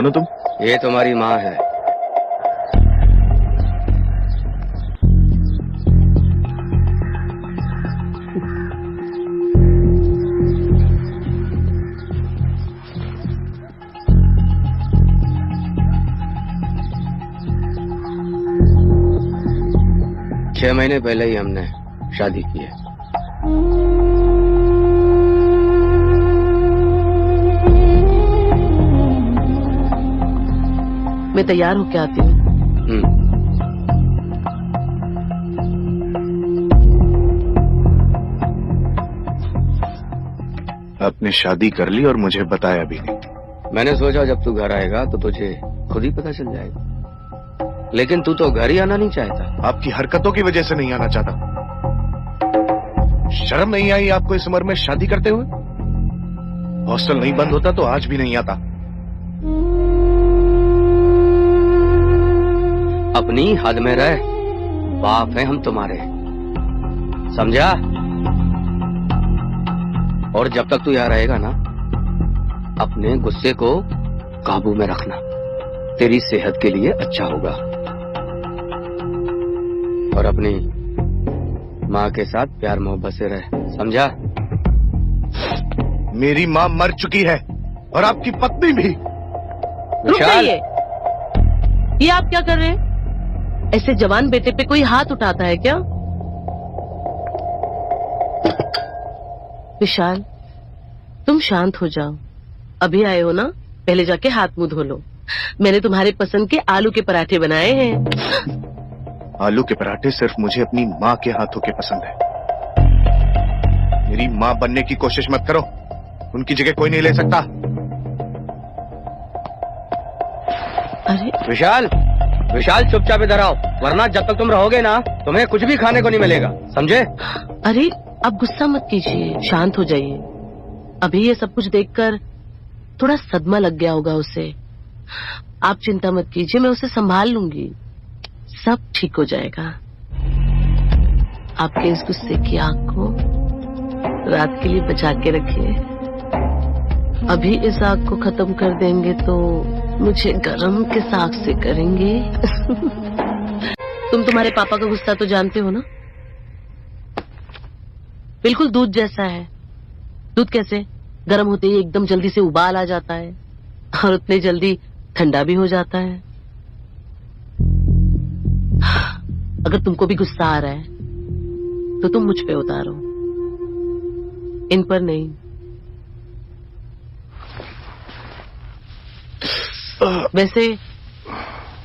कौन हो तुम? ये तुम्हारी माँ है। छह महीने पहले ही हमने शादी की है। मैं तैयार होके आती हूँ। आपने शादी कर ली और मुझे बताया भी नहीं। मैंने सोचा जब तू घर आएगा तो तुझे खुद ही पता चल जाएगा, लेकिन तू तो घर ही आना नहीं चाहता। आपकी हरकतों की वजह से नहीं आना चाहता। शर्म नहीं आई आपको इस उम्र में शादी करते हुए? हॉस्टल नहीं बंद होता तो आज भी नहीं आता। अपनी हद में रह, बाप है हम तुम्हारे, समझा? और जब तक तू यहाँ रहेगा ना, अपने गुस्से को काबू में रखना, तेरी सेहत के लिए अच्छा होगा। और अपनी माँ के साथ प्यार मोहब्बत से रह, समझा? मेरी माँ मर चुकी है और आपकी पत्नी भी। रुक जाइए, ये आप क्या कर रहे हैं? ऐसे जवान बेटे पे कोई हाथ उठाता है क्या? विशाल, तुम शांत हो जाओ। अभी आए हो ना, पहले जाके हाथ मुंह धो लो। मैंने तुम्हारे पसंद के आलू के पराठे बनाए हैं। आलू के पराठे सिर्फ मुझे अपनी माँ के हाथों के पसंद है। मेरी माँ बनने की कोशिश मत करो, उनकी जगह कोई नहीं ले सकता। अरे विशाल, विशाल चुपचाप इधर आओ, वरना जब तक तुम रहोगे ना, तुम्हें कुछ भी खाने को नहीं मिलेगा, समझे? अरे आप गुस्सा मत कीजिए, शांत हो जाइए। अभी ये सब कुछ देखकर थोड़ा सदमा लग गया होगा उसे। आप चिंता मत कीजिए, मैं उसे संभाल लूंगी, सब ठीक हो जाएगा। आपके इस गुस्से की आग को रात के लिए बचा के रखिए। अभी इस आग को खत्म कर देंगे तो मुझे गरम के साग से करेंगे। तुम तुम्हारे पापा का गुस्सा तो जानते हो ना? बिल्कुल दूध जैसा है। दूध कैसे गर्म होते ही एकदम जल्दी से उबाल आ जाता है और उतने जल्दी ठंडा भी हो जाता है। अगर तुमको भी गुस्सा आ रहा है तो तुम मुझ पे उतारो, इन पर नहीं। वैसे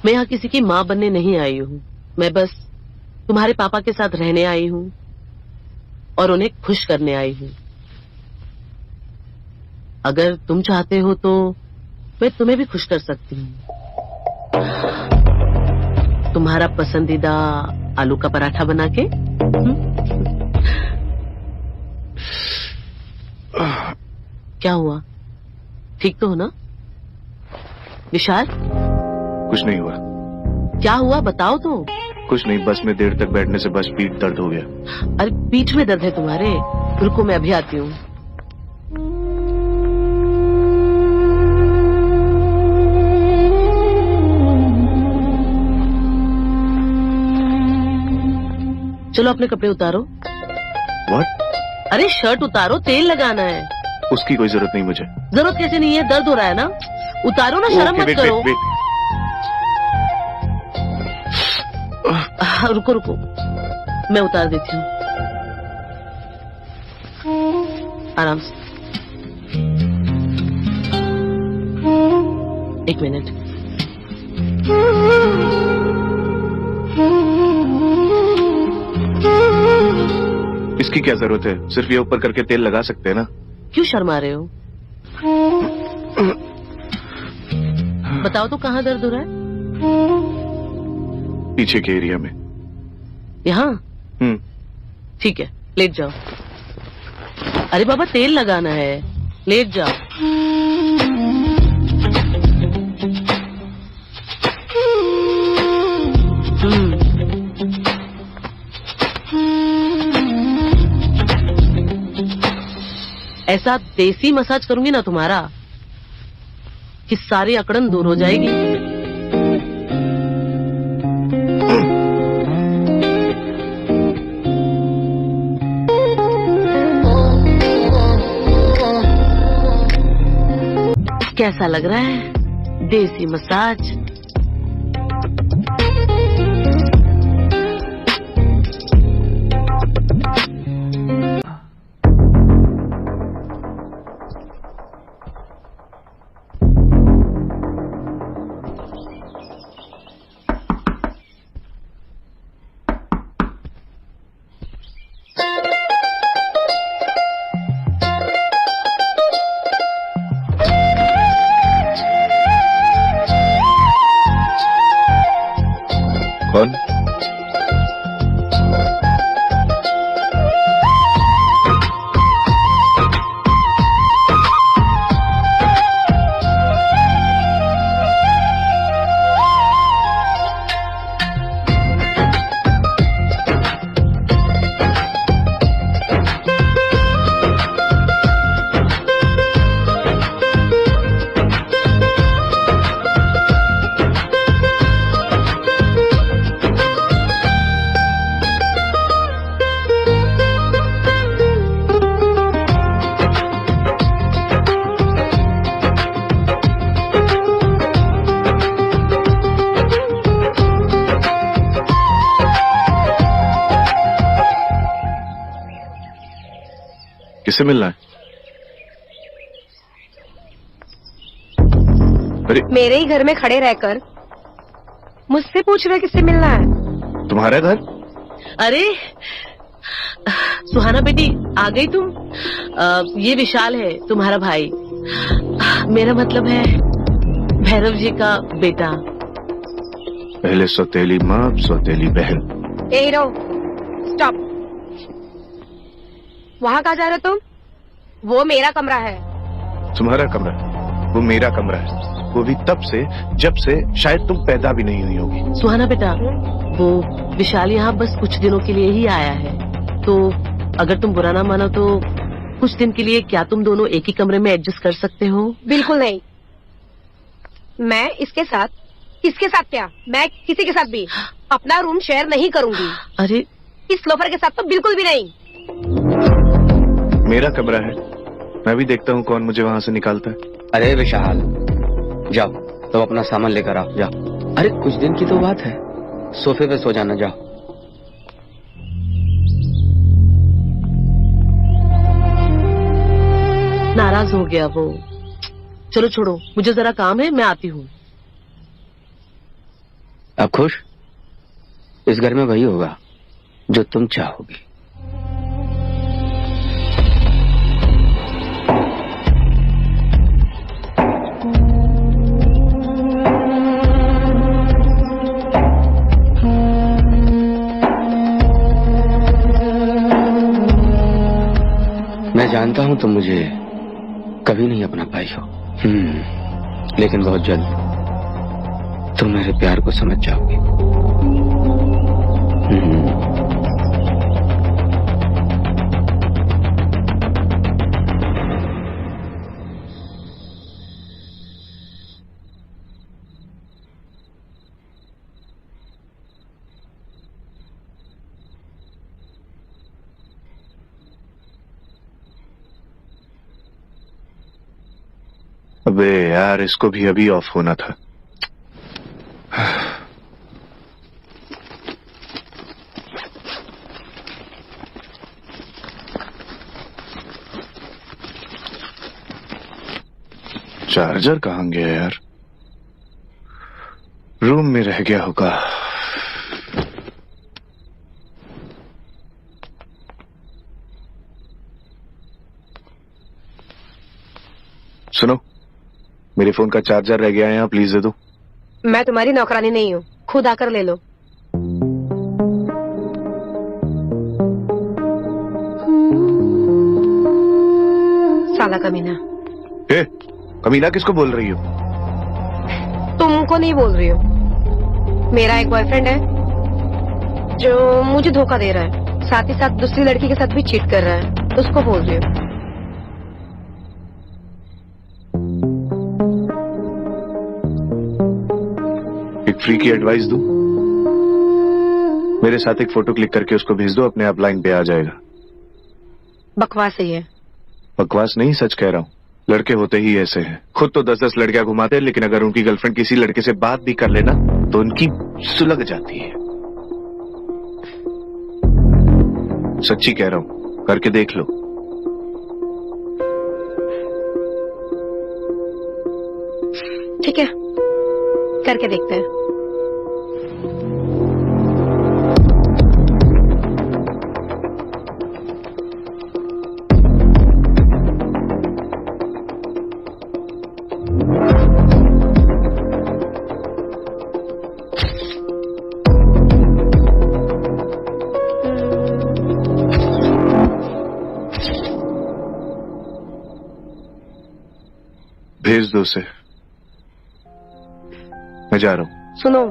मैं यहाँ किसी की माँ बनने नहीं आई हूँ, मैं बस तुम्हारे पापा के साथ रहने आई हूँ और उन्हें खुश करने आई हूँ। अगर तुम चाहते हो तो मैं तुम्हें भी खुश कर सकती हूँ। तुम्हारा पसंदीदा आलू का पराठा बना के। क्या हुआ, ठीक तो हो ना विशाल? कुछ नहीं हुआ। क्या हुआ बताओ तो। कुछ नहीं, बस में देर तक बैठने से बस पीठ दर्द हो गया। अरे पीठ में दर्द है तुम्हारे? रुको मैं अभी आती हूँ। चलो अपने कपड़े उतारो। What? अरे शर्ट उतारो, तेल लगाना है। उसकी कोई जरूरत नहीं मुझे। जरूरत कैसे नहीं है, दर्द हो रहा है ना, उतारो ना, शर्म मत करो। रुको रुको, मैं उतार देती हूँ, आराम से। एक मिनट। इसकी क्या जरूरत है, सिर्फ ये ऊपर करके तेल लगा सकते हैं ना। क्यों शर्मा रहे हो? बताओ तो कहाँ दर्द हो रहा है? पीछे के एरिया में। यहाँ? ठीक है, लेट जाओ। अरे बाबा तेल लगाना है, लेट जाओ। ऐसा देसी मसाज करूंगी ना तुम्हारा, कि सारी अकड़न दूर हो जाएगी। कैसा लग रहा है देसी मसाज? कौन? किससे मिलना है? अरे मेरे ही घर में खड़े रहकर मुझसे पूछ रहे किससे मिलना है? तुम्हारा घर? अरे सुहाना बेटी, आ गई तुम? ये विशाल है तुम्हारा भाई। मेरा मतलब है भैरव जी का बेटा। पहले सौतेली माँ, अब सौतेली बहन। ए हीरो, स्टॉप। वहाँ कहाँ जा रहे तुम? वो मेरा कमरा है। तुम्हारा कमरा? वो मेरा कमरा है, वो भी तब से जब से शायद तुम पैदा भी नहीं हुई होगी। सुहाना बेटा, वो विशाल यहाँ बस कुछ दिनों के लिए ही आया है, तो अगर तुम बुरा ना मानो तो कुछ दिन के लिए क्या तुम दोनों एक ही कमरे में एडजस्ट कर सकते हो? बिल्कुल नहीं। मैं इसके साथ, इसके साथ क्या, मैं किसी के साथ भी अपना रूम शेयर नहीं करूंगी। अरे इस लोफर के साथ तो बिल्कुल भी नहीं। मेरा कमरा है, मैं भी देखता हूँ कौन मुझे वहाँ से निकालता है। अरे विशाल, जाओ तो अपना सामान लेकर आओ, जाओ। अरे कुछ दिन की तो बात है, सोफे पे सो जाना, जाओ। नाराज हो गया वो। चलो छोड़ो, मुझे जरा काम है, मैं आती हूँ। अब खुश? इस घर में वही होगा जो तुम चाहोगी। मैं जानता हूं तुम मुझे कभी नहीं अपना पाई हो, लेकिन बहुत जल्द तुम मेरे प्यार को समझ जाओगी। अबे यार, इसको भी अभी ऑफ होना था। चार्जर कहाँ गया यार? रूम में रह गया होगा। सुनो, मेरे फोन का चार्जर रह गया है यहाँ, प्लीज दे दो। मैं तुम्हारी नौकरानी नहीं हूँ, खुद आकर ले लो। साला कमीना। ए, कमीना किसको बोल रही हो? तुमको नहीं बोल रही हो। मेरा एक बॉयफ्रेंड है जो मुझे धोखा दे रहा है, साथ ही साथ दूसरी लड़की के साथ भी चीट कर रहा है, उसको बोल रही हूँ। एक फ्री की एडवाइस दूं? मेरे साथ एक फोटो क्लिक करके उसको भेज दो, अपने आप लाइन पे आ जाएगा। बकवास है ये। बकवास नहीं, सच कह रहा हूँ। लड़के होते ही ऐसे हैं, खुद तो 10-10 लड़कियां घुमाते हैं, लेकिन अगर उनकी गर्लफ्रेंड किसी लड़के से बात भी कर लेना तो उनकी सुलग जाती है। सच्ची कह रहा हूं, करके देख लो। ठीक है, करके देखते हैं। भेज दो उसे, मैं जा रहा हूँ। सुनो,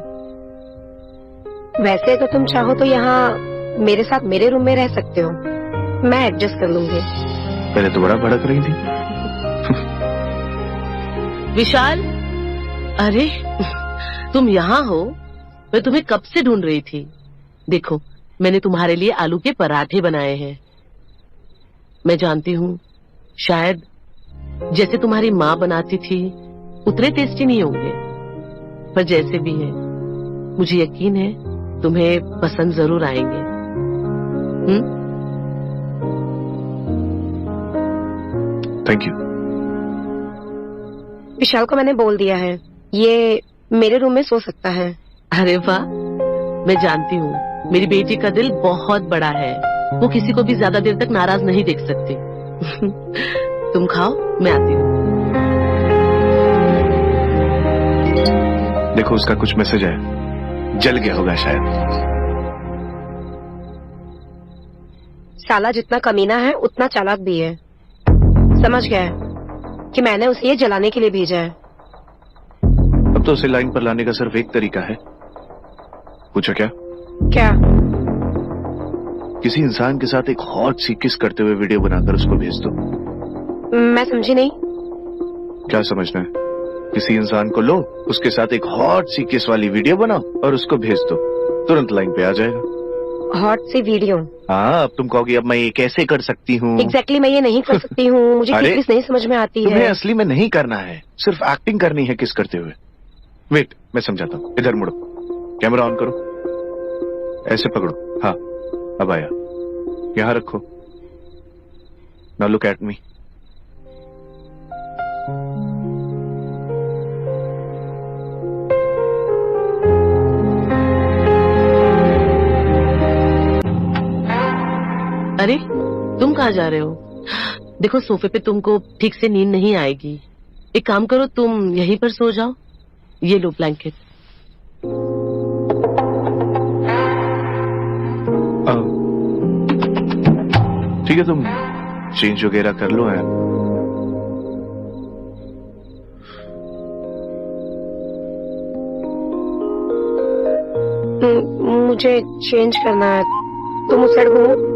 वैसे तो तुम चाहो तो यहाँ मेरे साथ मेरे रूम में रह सकते हो, मैं एडजस्ट कर लूंगी। पहले तो बड़ा भड़क रही थी। विशाल, अरे तुम यहाँ हो? मैं तुम्हें कब से ढूंढ रही थी। देखो, मैंने तुम्हारे लिए आलू के पराठे बनाए हैं। मैं जानती हूँ शायद जैसे तुम्हारी माँ बनाती थी उतने टेस्टी नहीं होंगे, पर जैसे भी है मुझे यकीन है तुम्हें पसंद जरूर आएंगे। Thank you. विशाल को मैंने बोल दिया है, ये मेरे रूम में सो सकता है। अरे वाह, मैं जानती हूँ मेरी बेटी का दिल बहुत बड़ा है, वो किसी को भी ज्यादा देर तक नाराज नहीं देख सकती। तुम खाओ, मैं आती हूँ। देखो, उसका कुछ मैसेज है, जल गया होगा शायद। साला जितना कमीना है उतना चालाक भी है। समझ गया है कि मैंने उसे ये जलाने के लिए भेजा है। अब तो उसे लाइन पर लाने का सिर्फ एक तरीका है। पूछो क्या? क्या? किसी इंसान के साथ एक हॉट सी किस करते हुए वीडियो बनाकर उसको भेज दो। मैं समझी नहीं। क्या समझना है? किसी इंसान को लो, उसके साथ एक हॉट सी किस वाली वीडियो बनाओ और उसको भेज दो, तुरंत लाइन पे आ जाएगा। हॉट सी वीडियो? हाँ, अब तुम कहोगी अब मैं ये कैसे कर सकती हूँ? एग्जैक्टली मैं ये नहीं कर सकती हूँ, मुझे किस नहीं समझ में आती तुम्हें है। असली में नहीं करना है, सिर्फ एक्टिंग करनी है किस करते हुए। वेट, मैं समझाता हूँ। इधर मुड़ो, कैमरा ऑन करो, ऐसे पकड़ो। हाँ, अब आया, यहाँ रखो। Now look at me. अरे तुम कहाँ जा रहे हो? देखो, सोफे पे तुमको ठीक से नींद नहीं आएगी। एक काम करो, तुम यहीं पर सो जाओ। ये लो ब्लैंकेट। ठीक है, तुम चेंज वगैरह कर लो। है मुझे चेंज करना है, तुम उस साइड घूमो।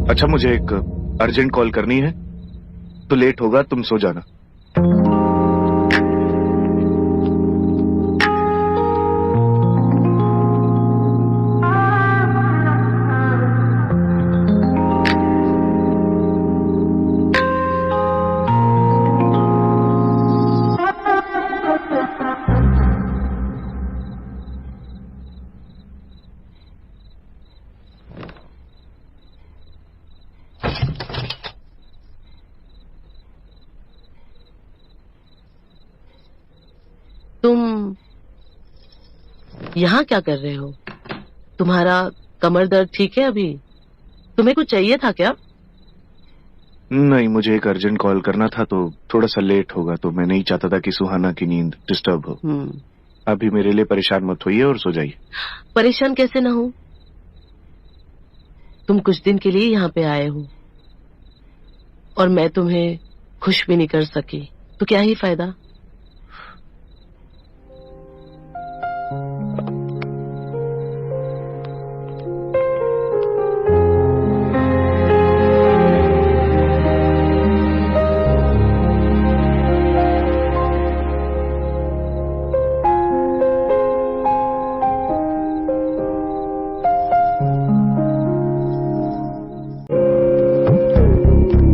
अच्छा, मुझे एक अर्जेंट कॉल करनी है, तो लेट होगा, तुम सो जाना। यहाँ क्या कर रहे हो? तुम्हारा कमर दर्द ठीक है अभी? तुम्हें कुछ चाहिए था क्या? नहीं, मुझे एक अर्जेंट कॉल करना था तो थोड़ा सा लेट होगा, तो मैं नहीं चाहता था कि सुहाना की नींद डिस्टर्ब हो। अभी मेरे लिए परेशान मत होइए और सो जाइए। परेशान कैसे ना हो? तुम कुछ दिन के लिए यहाँ पे आए हो और मैं तुम्हें खुश भी नहीं कर सकी, तो क्या ही फायदा।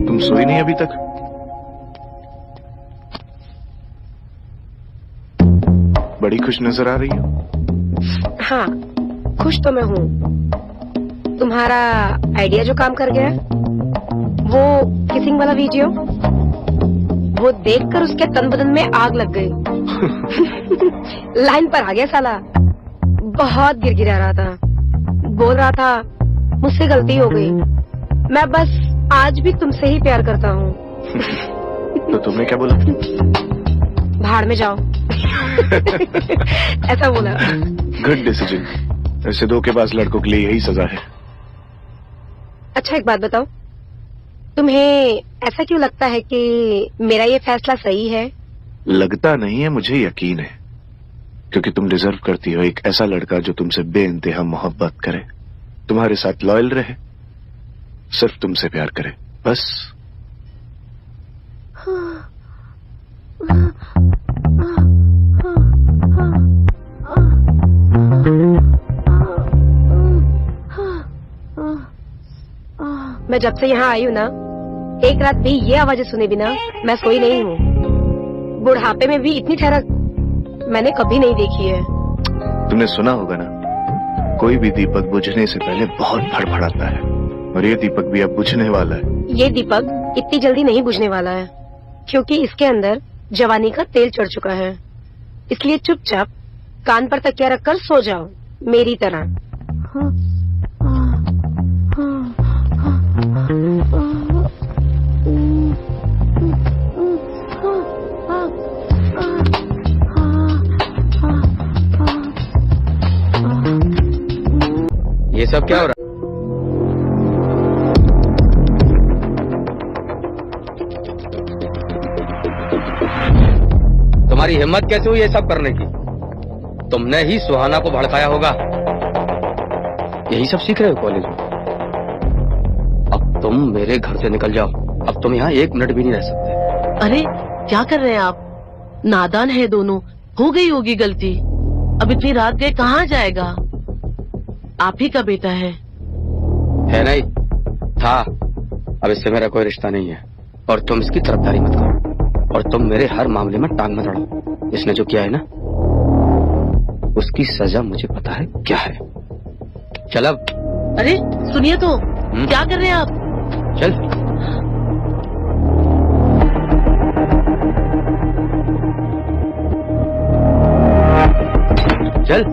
तुम सोई नहीं अभी तक? बड़ी खुश नजर आ रही हो। हाँ, खुश तो मैं हूँ। तुम्हारा आइडिया जो काम कर गया है, वो किसिंग वाला वीडियो, वो देखकर उसके तन बदन में आग लग गई। लाइन पर आ गया साला। बहुत गिरगिरा रहा था, बोल रहा था मुझसे गलती हो गई, मैं बस आज भी तुमसे ही प्यार करता हूँ। तो तुमने क्या बोला? भाड़ में जाओ। ऐसा बोला। Good decision. ऐसे धोखेबाज लड़कों के लिए यही सजा है। अच्छा एक बात बताओ, तुम्हें ऐसा क्यों लगता है कि मेरा ये फैसला सही है? लगता नहीं है, मुझे यकीन है, क्योंकि तुम डिजर्व करती हो एक ऐसा लड़का जो तुमसे बेइंतहा मोहब्बत करे, तुम्हारे साथ लॉयल रहे, सिर्फ तुमसे प्यार करे, बस। मैं जब से यहाँ आई हूँ ना, एक रात भी ये आवाजें सुने बिना मैं सोई नहीं हूँ। बुढ़ापे में भी इतनी ठहरक मैंने कभी नहीं देखी है। तुमने सुना होगा ना, कोई भी दीपक बुझने से पहले बहुत फड़फड़ाता है, और ये दीपक भी अब बुझने वाला है। ये दीपक इतनी जल्दी नहीं बुझने वाला है, क्योंकि इसके अंदर जवानी का तेल चढ़ चुका है। इसलिए चुपचाप कान पर तकिया रखकर सो जाओ, मेरी तरह। ये सब क्या हो रहा है? तुम्हारी हिम्मत कैसे हुई ये सब करने की? तुमने ही सुहाना को भड़काया होगा। यही सब सीख रहे हो कॉलेज में? अब तुम मेरे घर से निकल जाओ। अब तुम यहाँ एक मिनट भी नहीं रह सकते। अरे क्या कर रहे हैं आप? नादान है दोनों, हो गई होगी गलती। अब इतनी रात गए कहाँ जाएगा? आप ही का बेटा है नहीं था। अब इससे मेरा कोई रिश्ता नहीं है और तुम इसकी तरफदारी मत करो, और तुम मेरे हर मामले में टांग मत अड़ाओ। इसने जो किया है ना, उसकी सजा मुझे पता है क्या है। चल अब। अरे सुनिए तो, क्या कर रहे हैं आप? चल। चल,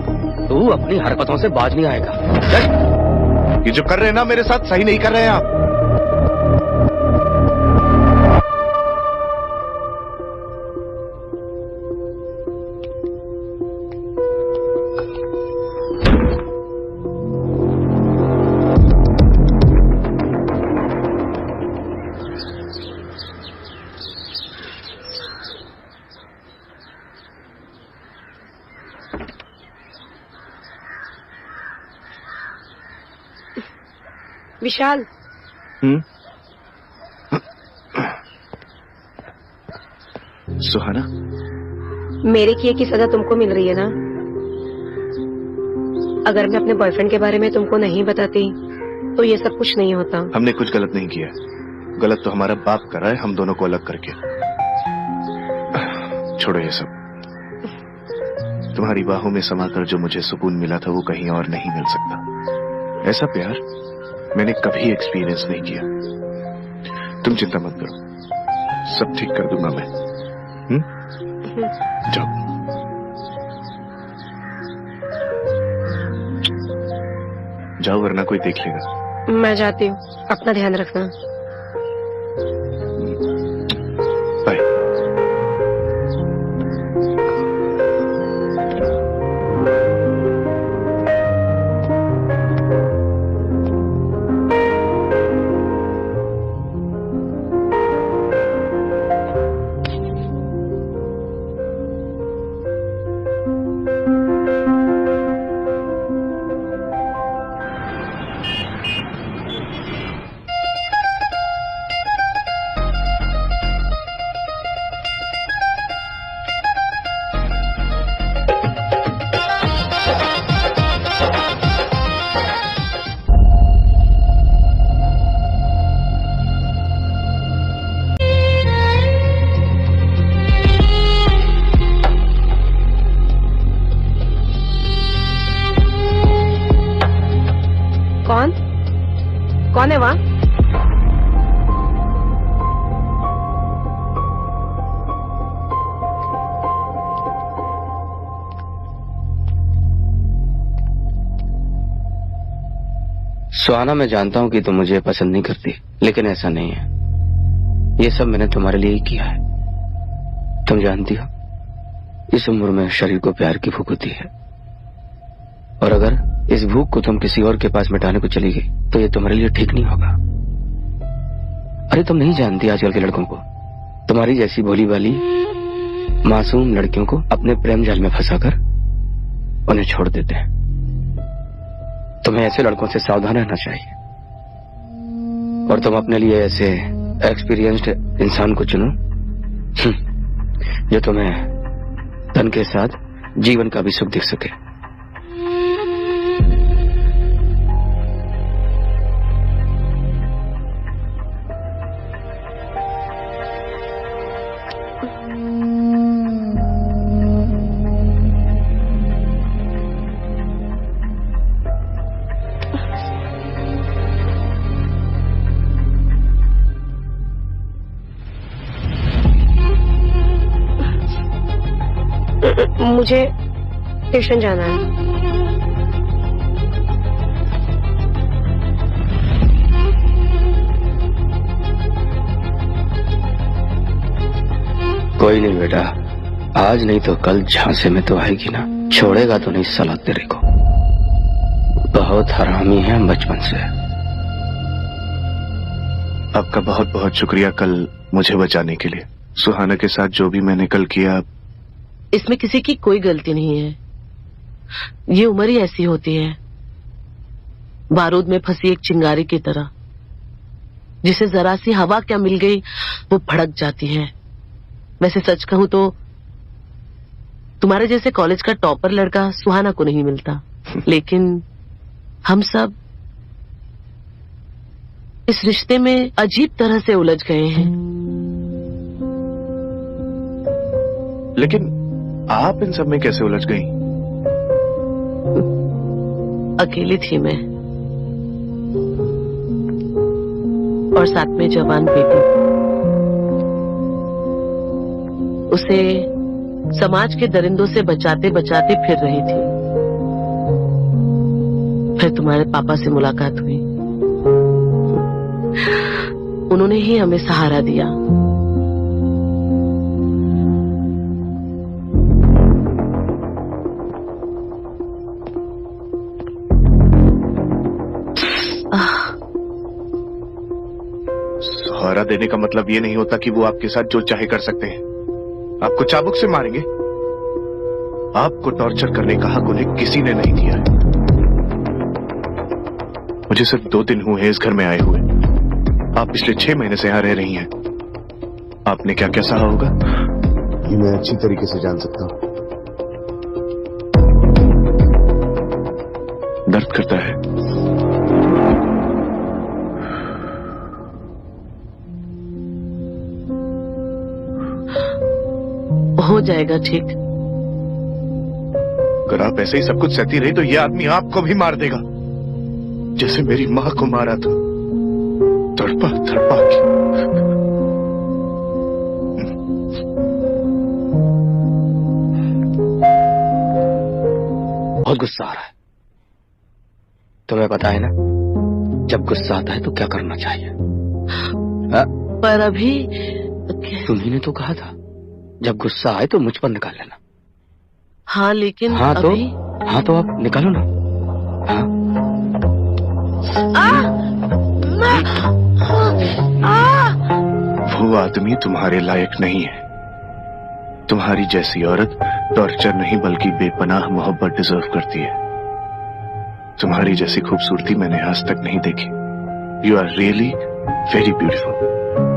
तू अपनी हरकतों से बाज नहीं आएगा। चल। ये जो कर रहे हैं ना मेरे साथ, सही नहीं कर रहे हैं आप। विशाल, सुहाना, मेरे किए की सजा तुमको मिल रही है ना? अगर मैं अपने बॉयफ्रेंड के बारे में तुमको नहीं बताती तो ये सब कुछ नहीं होता। हमने कुछ गलत नहीं किया। गलत तो हमारा बाप कर रहा है, हम दोनों को अलग करके। छोड़ो ये सब। तुम्हारी बाहों में समाकर जो मुझे सुकून मिला था वो कहीं और नहीं मिल सकता। ऐसा प्यार मैंने कभी एक्सपीरियंस नहीं किया। तुम चिंता मत करो, सब ठीक कर दूंगा मैं। जाओ। जाओ वरना कोई देख लेगा। मैं जाती हूँ, अपना ध्यान रखना। बाय। कौन है वहाँ? सुहाना, मैं जानता हूँ कि तुम मुझे पसंद नहीं करती, लेकिन ऐसा नहीं है। ये सब मैंने तुम्हारे लिए ही किया है। तुम जानती हो, इस उम्र में शरीर को प्यार की भूख होती है, और अगर इस भूख को तुम किसी और के पास मिटाने को चली गई तो ये तुम्हारे लिए ठीक नहीं होगा। अरे तुम नहीं जानती आजकल के लड़कों को, तुम्हारी जैसी भोली भाली मासूम लड़कियों को अपने प्रेम जाल में फंसाकर उन्हें छोड़ देते हैं। तुम्हें ऐसे लड़कों से सावधान रहना चाहिए, और तुम अपने लिए ऐसे एक्सपीरियंस्ड इंसान को चुनो जो तुम्हें धन के साथ जीवन का भी सुख दिख सके। मुझे ट्यूशन जाना है। कोई नहीं बेटा, आज नहीं तो कल झांसे में तो आएगी ना। छोड़ेगा तो नहीं साला तेरे को। बहुत हरामी है बचपन से। आपका बहुत बहुत शुक्रिया कल मुझे बचाने के लिए। सुहाना के साथ जो भी मैंने कल किया, इसमें किसी की कोई गलती नहीं है। ये उम्र ही ऐसी होती है, बारूद में फंसी एक चिंगारी की तरह, जिसे जरा सी हवा क्या मिल गई वो भड़क जाती है। वैसे सच कहूं तो तुम्हारे जैसे कॉलेज का टॉपर लड़का सुहाना को नहीं मिलता, लेकिन हम सब इस रिश्ते में अजीब तरह से उलझ गए हैं। लेकिन आप इन सब में कैसे उलझ गई? अकेली थी मैं, और साथ में जवान बेटी। उसे समाज के दरिंदों से बचाते बचाते फिर रही थी। फिर तुम्हारे पापा से मुलाकात हुई, उन्होंने ही हमें सहारा दिया। सहारा देने का मतलब ये नहीं होता कि वो आपके साथ जो चाहे कर सकते हैं। आपको चाबुक से मारेंगे। आपको टॉर्चर करने का हक उन्हें किसी ने नहीं दिया है। मुझे सिर्फ 2 दिन हुए हैं इस घर में आए हुए। आप पिछले 6 महीने से यहां रह रही हैं। आपने क्या क्या सहा होगा ये मैं अच्छी तरीके से जान सकता हूं। दर्द करता है। हो जाएगा ठीक। अगर आप ऐसे ही सब कुछ सहती रही तो ये आदमी आपको भी मार देगा, जैसे मेरी मां को मारा था, तड़पा तड़पा के। बहुत गुस्सा आ रहा है। तुम्हें पता है ना, जब गुस्सा आता है तो क्या करना चाहिए? पर अभी तुम्ही ने तो कहा था जब गुस्सा आए तो मुझ पर निकाल लेना। हाँ लेकिन हाँ तो अभी हाँ तो आप निकालो ना। हाँ वो आदमी तुम्हारे लायक नहीं है। तुम्हारी जैसी औरत टॉर्चर नहीं बल्कि बेपनाह मोहब्बत डिजर्व करती है। तुम्हारी जैसी खूबसूरती मैंने आज तक नहीं देखी। You are really very beautiful.